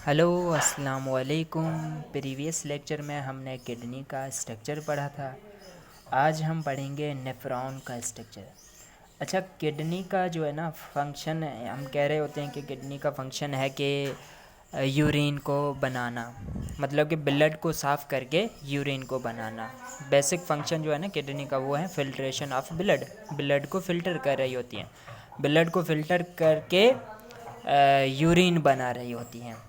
Hello अस्सलाम वालेकुम। Previous lecture में हमने किडनी का स्ट्रक्चर पढ़ा था। आज हम पढ़ेंगे नेफ्रॉन का स्ट्रक्चर। अच्छा, किडनी का जो है ना फंक्शन है, हम कह रहे होते हैं कि किडनी का फंक्शन है कि यूरिन को बनाना, मतलब कि ब्लड को साफ़ करके यूरिन को बनाना। बेसिक फंक्शन जो है ना किडनी का वो है फिल्ट्रेशन ऑफ ब्लड। ब्लड को फ़िल्टर कर रही होती हैं, ब्लड को फ़िल्टर करके यूरिन बना रही होती हैं।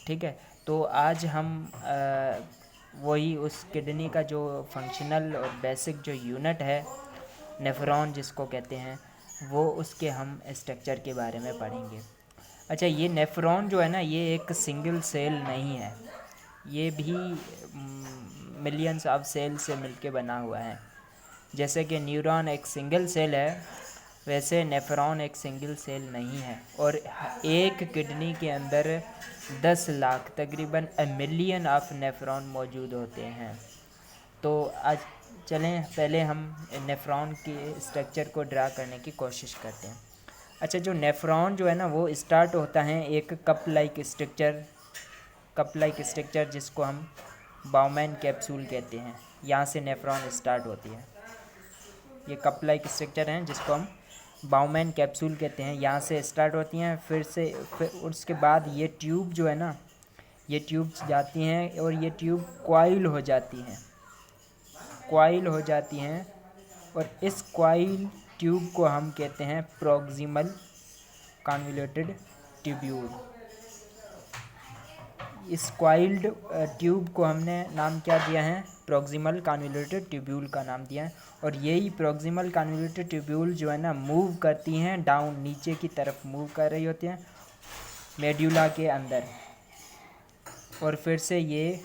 ठीक है, तो आज हम वही उस किडनी का जो फंक्शनल और बेसिक जो यूनिट है नेफ्रॉन जिसको कहते हैं, वो उसके हम स्ट्रक्चर के बारे में पढ़ेंगे। अच्छा, ये नेफ्रॉन जो है ना ये एक सिंगल सेल नहीं है, ये भी मिलियंस ऑफ सेल से मिलके बना हुआ है। जैसे कि न्यूरॉन एक सिंगल सेल है, वैसे नेफ्रॉन एक सिंगल सेल नहीं है। और एक किडनी के अंदर 10 लाख तकरीबन मिलियन ऑफ नेफ्रॉन मौजूद होते हैं। तो आज चलें पहले हम नेफ्रॉन के स्ट्रक्चर को ड्रा करने की कोशिश करते हैं। अच्छा, जो नेफ्रॉन जो है ना वो स्टार्ट होता है एक कप लाइक स्ट्रक्चर जिसको हम बाउमैन कैप्सूल कहते हैं। यहाँ से नेफ्रॉन स्टार्ट होती है। ये कप लाइक स्ट्रक्चर हैं जिसको हम बाउमैन कैप्सूल कहते हैं, यहाँ से स्टार्ट होती हैं। फिर उसके बाद ये ट्यूब जो है ना, ये ट्यूब जाती हैं और ये ट्यूब कॉइल हो जाती हैं और इस कॉइल ट्यूब को हम कहते हैं प्रॉक्सिमल कन्वोल्यूटेड ट्यूब्यूल। इस कॉइल्ड ट्यूब को हमने नाम क्या दिया है? प्रॉक्सिमल कन्वोल्यूटेड ट्यूब्यूल का नाम दिया है। और यही प्रॉक्सिमल कन्वोल्यूटेड ट्यूब्यूल जो है ना मूव करती हैं डाउन, नीचे की तरफ मूव कर रही होती हैं मेड्यूला के अंदर, और फिर से ये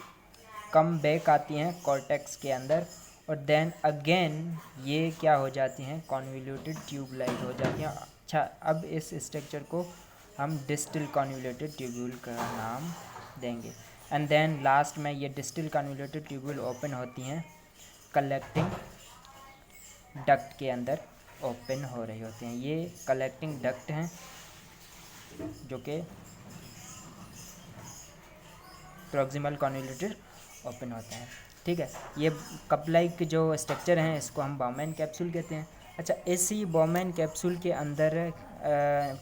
कम बैक आती हैं कॉर्टेक्स के अंदर, और देन अगेन ये क्या हो जाती हैं? कॉन्वोल्यूटेड ट्यूबलाइट हो जाती हैं। अच्छा, अब इस स्ट्रक्चर को हम डिस्टल कॉन्वोल्यूटेड ट्यूब्यूल का नाम देंगे। एंड देन लास्ट में ये डिस्टल कन्वोल्यूटेड ट्यूब्यूल ओपन होती हैं कलेक्टिंग डक्ट के अंदर ओपन हो रही होती हैं। ये कलेक्टिंग डक्ट हैं जो कि प्रॉक्सिमल कन्वोल्यूटेड ओपन होते हैं। ठीक है, ये कप लाइक जो स्ट्रक्चर हैं इसको हम बाउमैन कैप्सूल कहते हैं। अच्छा, इसी बाउमैन कैप्सूल के अंदर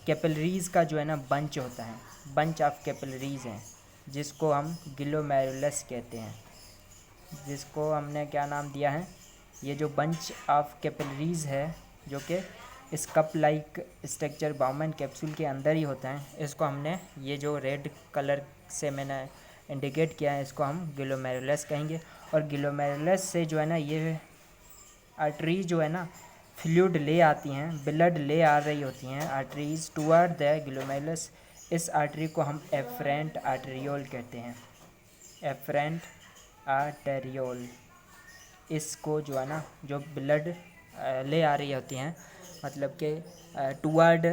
कैपिलरीज़ का जो है ना बंच होता है, बंच ऑफ कैपिलरीज़ हैं जिसको हम ग्लोमेरुलस कहते हैं, जिसको हमने क्या नाम दिया है? ये जो बंच ऑफ कैपिलरीज़ है जो कि इस कप लाइक स्ट्रक्चर बाउमैन कैप्सूल के अंदर ही होता है, इसको हमने ये जो रेड कलर से मैंने इंडिकेट किया है इसको हम ग्लोमेरुलस कहेंगे। और ग्लोमेरुलस से जो है ना ये आर्टरीज जो है ना फ्लूइड ले आती हैं, ब्लड ले आ रही होती हैं आर्टरीज टुवर्ड द ग्लोमेरुलस। इस आर्टरी को हम एफरेंट आर्टेरियोल कहते हैं, एफरेंट आर्टेरियोल। इसको जो है ना जो ब्लड ले आ रही होती हैं, मतलब कि टुवर्ड,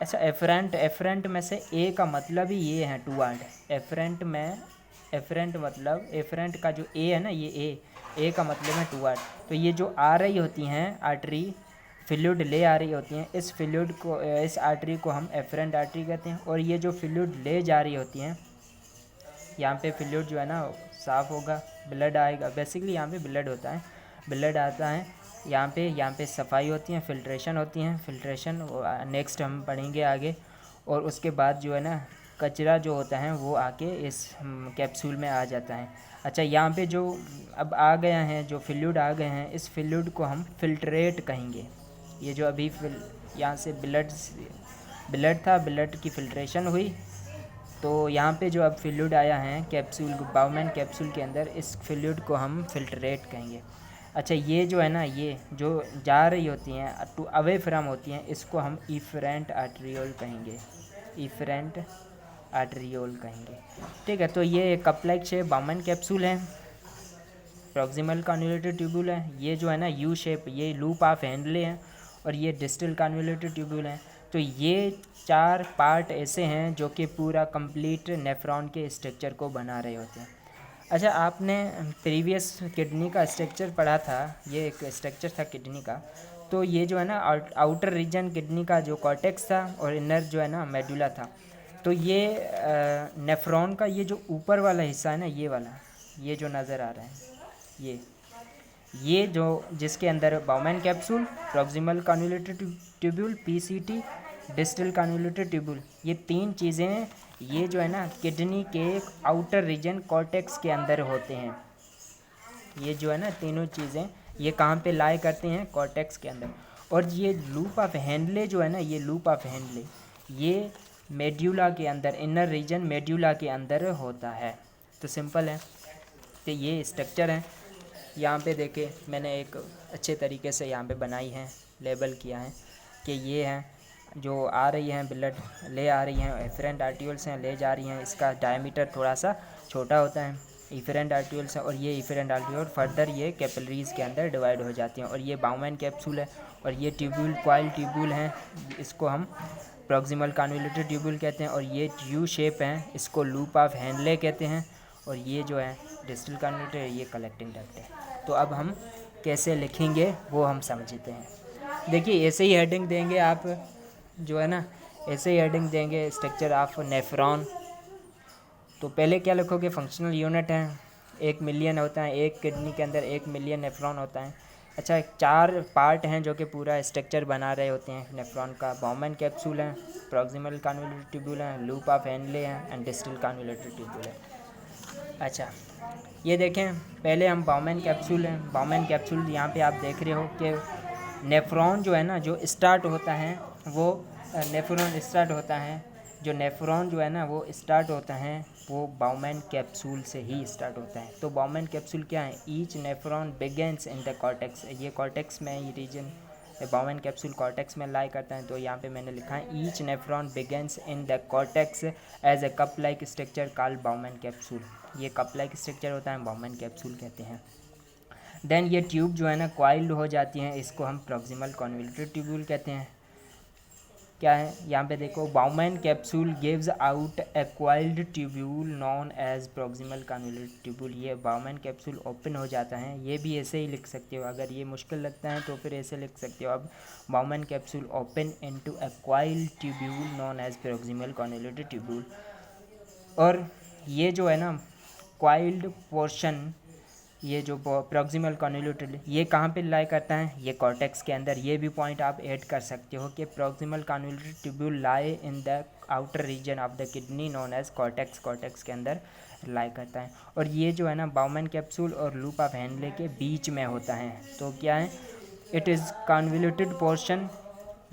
ऐसा एफरेंट में से ए का मतलब ही ये है टुवर्ड। एफरेंट में एफरेंट मतलब एफरेंट का जो ए है ना, ये ए का मतलब है टुवर्ड। तो ये जो आ रही होती हैं आर्टरी, फ्लूइड ले आ रही होती हैं, इस फ्लूइड को, इस आर्टरी को हम एफरेंट आर्टरी कहते हैं। और ये जो फ्लूइड ले जा रही होती हैं, यहाँ पे फ्लूइड जो है ना साफ़ होगा, ब्लड आएगा। बेसिकली यहाँ पे ब्लड होता है, ब्लड आता है यहाँ पे सफाई होती है, फिल्ट्रेशन होती हैं, फिल्ट्रेशन नेक्स्ट हम पढ़ेंगे आगे। और उसके बाद जो है ना कचरा जो होता है वो आके इस कैप्सूल में आ जाता है। अच्छा, यहाँ पे जो अब आ गया है, जो फ्लूइड आ गए हैं, इस फ्लूइड को हम फिल्ट्रेट कहेंगे। ये जो अभी यहाँ से ब्लड था, ब्लड की फिल्ट्रेशन हुई, तो यहाँ पे जो अब फ्लूइड आया है कैप्सूल बाउमैन कैप्सूल के अंदर, इस फ्लूइड को हम फिल्ट्रेट कहेंगे। अच्छा, ये जो है ना ये जो जा रही होती हैं टू अवे फ्रॉम होती हैं, इसको हम इफरेंट आर्टेरियोल कहेंगे, इफरेंट आर्टेरियोल कहेंगे। ठीक है, तो ये कप लाइक शेप बाउमैन कैप्सूल है, प्रॉक्सिमल कन्वोल्यूटेड ट्यूब्यूल है। ये जो है ना यू शेप, ये लूप ऑफ हेनले हैं, और ये डिस्टल कन्वोल्यूटेड ट्यूब्यूल हैं। तो ये 4 पार्ट ऐसे हैं जो कि पूरा कंप्लीट नेफ्रॉन के स्ट्रक्चर को बना रहे होते हैं। अच्छा, आपने प्रीवियस किडनी का स्ट्रक्चर पढ़ा था, ये एक स्ट्रक्चर था किडनी का। तो ये जो है ना आउटर रीजन किडनी का जो कॉर्टेक्स था और इनर जो है ना मेडुला था। तो ये नेफ्रॉन का ये जो ऊपर वाला हिस्सा है ना, ये वाला, ये जो नज़र आ रहा है, ये जो जिसके अंदर Bowman capsule, proximal convoluted tubule, PCT, distal convoluted tubule, ये तीन चीज़ें ये जो है ना किडनी के आउटर रीजन कॉर्टेक्स के अंदर होते हैं। ये जो है ना तीनों चीज़ें ये कहाँ पे लाई करते हैं, कॉर्टेक्स के अंदर। और ये लूप ऑफ हेनले जो है ना, ये लूप ऑफ हेनले ये मेड्यूला के अंदर, इनर रीजन मेड्यूला के अंदर होता है। तो सिंपल है, तो ये स्ट्रक्चर है। यहाँ पे देखे मैंने एक अच्छे तरीके से यहाँ पे बनाई है, लेबल किया है कि ये हैं जो आ रही हैं ब्लड, ले आ रही हैं, एफरेंट आर्टिकल्स हैं, ले जा रही हैं। इसका डायमीटर थोड़ा सा छोटा होता है, इफरेंट आर्टिकल्स हैं, और ये इफरेंट आर्टिकल फर्दर ये कैपिलरीज के अंदर डिवाइड हो जाती हैं। और ये बाउमैन कैप्सूल है, और ये ट्यूब्यूल कॉइल ट्यूब्यूल हैं, इसको हम प्रॉक्सिमल कन्वोल्यूटेड ट्यूब्यूल कहते हैं। और ये यू शेप हैं, इसको लूप ऑफ हेनले कहते हैं। और ये जो है डिस्टल कन्वोल्यूटेड, ये कलेक्टिंग डक्ट है। तो अब हम कैसे लिखेंगे वो हम समझते हैं। देखिए ऐसे ही हेडिंग देंगे आप, जो है ना ऐसे ही हेडिंग देंगे, स्ट्रक्चर ऑफ नेफ्रॉन। तो पहले क्या लिखोगे, फंक्शनल यूनिट है, 1 मिलियन होता है, एक किडनी के अंदर 1 मिलियन नेफ्रॉन होता है। अच्छा, 4 पार्ट हैं जो कि पूरा स्ट्रक्चर बना रहे होते हैं नेफ्रॉन का। बाउमैन कैप्सूल है, प्रॉक्सिमल कन्वोल्यूटेड ट्यूब्यूल है, लूप ऑफ हेनले है, एंड डिस्टल कन्वोल्यूटेड ट्यूब्यूल है। अच्छा, ये देखें पहले हम बाउमैन कैप्सूल हैं, बाउमैन कैप्सूल यहाँ पे आप देख रहे हो कि नेफ्रॉन जो है ना जो स्टार्ट होता है वो नेफ्रॉन स्टार्ट होता है, जो नेफ्रॉन जो है ना वो स्टार्ट होता है वो बाउमैन कैप्सूल से ही स्टार्ट होता है। तो बाउमैन कैप्सूल क्या है, each nephron begins in the cortex, ये कॉर्टेक्स में ये रीजन बाउमैन कैप्सूल कॉर्टेक्स में लाई करता है। तो यहाँ पे मैंने लिखा है each nephron begins in the cortex as a cup like structure called Bowman capsule. ये कप लाइक स्ट्रक्चर होता है, बाउमैन कैप्सूल कहते हैं। देन ये ट्यूब जो है ना क्वाइल्ड हो जाती हैं, इसको हम प्रॉक्सिमल कन्वोल्यूटेड ट्यूब्यूल कहते हैं। क्या है यहाँ पे देखो, Bowman capsule gives out a coiled tubule known as proximal convoluted tubule. ये बाउमैन कैप्सूल ओपन हो जाता है, ये भी ऐसे ही लिख सकते हो, अगर ये मुश्किल लगता है तो फिर ऐसे लिख सकते हो। अब Bowman capsule open into a coiled tubule known as proximal convoluted tubule. और ये जो है ना क्वाइल्ड पोर्शन, ये जो प्रॉक्सिमल कन्वोल्यूटेड, ये कहाँ पे लाई करता है, ये कॉर्टेक्स के अंदर। ये भी पॉइंट आप ऐड कर सकते हो कि proximal convoluted tubule lie in the outer region of the kidney known as cortex, cortex के अंदर लाई करता है। और ये जो है ना बाउमैन कैप्सूल और लूप ऑफ हेनले के बीच में होता है। तो क्या है, it is convoluted portion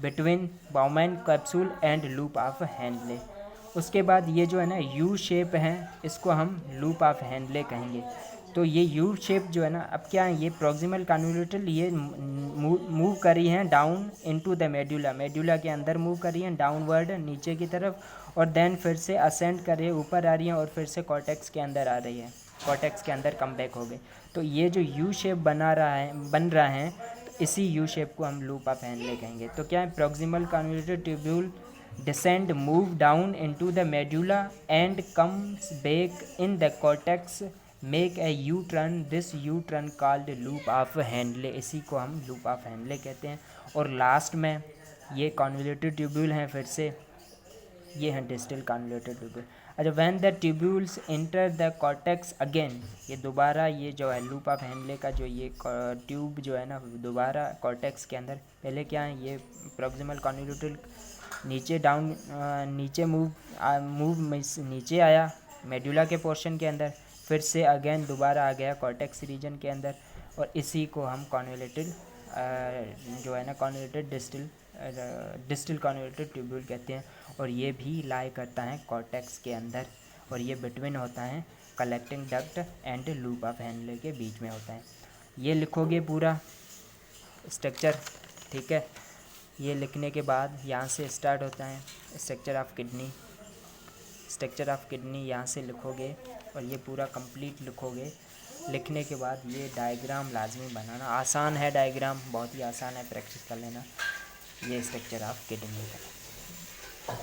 between Bowman capsule and loop of Henle. उसके बाद ये जो है ना यू शेप है, इसको हम लूप ऑफ हेनले कहेंगे। तो ये यू शेप जो है ना, अब क्या है, ये प्रॉक्सिमल कन्वोल्यूटेड ये मूव कर रही हैं down into the medulla, medulla के अंदर मूव कर रही हैं डाउनवर्ड नीचे की तरफ, और देन फिर से असेंड कर रही है, ऊपर आ रही हैं, और फिर से कॉर्टेक्स के अंदर आ रही है, कॉर्टेक्स के अंदर कम बैक हो गए। तो ये जो यू शेप बन रहा है, तो इसी यू शेप को हम लूप ऑफ हेनले कहेंगे। तो क्या है, proximal convoluted tubule descend move down into the medulla and comes back in the cortex make a U-turn, this U-turn called loop of Henle, इसी को हम loop of Henle कहते हैं। और लास्ट में ये कन्वोल्यूटेड ट्यूब्यूल हैं, फिर से ये हैं डिस्टल कन्वोल्यूटेड ट्यूब्यूल। अच्छा, when the tubules enter the cortex again, ये दोबारा ये जो है लूप ऑफ हेनले का जो ये ट्यूब जो है ना दोबारा कॉर्टेक्स के अंदर, पहले क्या है ये प्रॉक्सिमल कन्वोल्यूटेड नीचे डाउन नीचे मूव नीचे आया मेडुला के पोर्शन के अंदर, फिर से अगेन दोबारा आ गया कॉर्टेक्स रीजन के अंदर, और इसी को हम कन्वोल्यूटेड जो है ना कन्वोल्यूटेड डिस्टल कन्वोल्यूटेड ट्यूब्यूल कहते हैं। और ये भी लाई करता है कॉर्टेक्स के अंदर, और ये बिटवीन होता है collecting duct and loop of Henle के बीच में होता है। ये लिखोगे पूरा स्ट्रक्चर, ठीक है। ये लिखने के बाद यहाँ से स्टार्ट होता है structure of kidney, structure of kidney यहाँ से लिखोगे और ये पूरा कंप्लीट लिखोगे। लिखने के बाद ये डायग्राम लाजमी बनाना, आसान है डायग्राम, बहुत ही आसान है, प्रैक्टिस कर लेना। ये स्ट्रक्चर ऑफ किडनी का।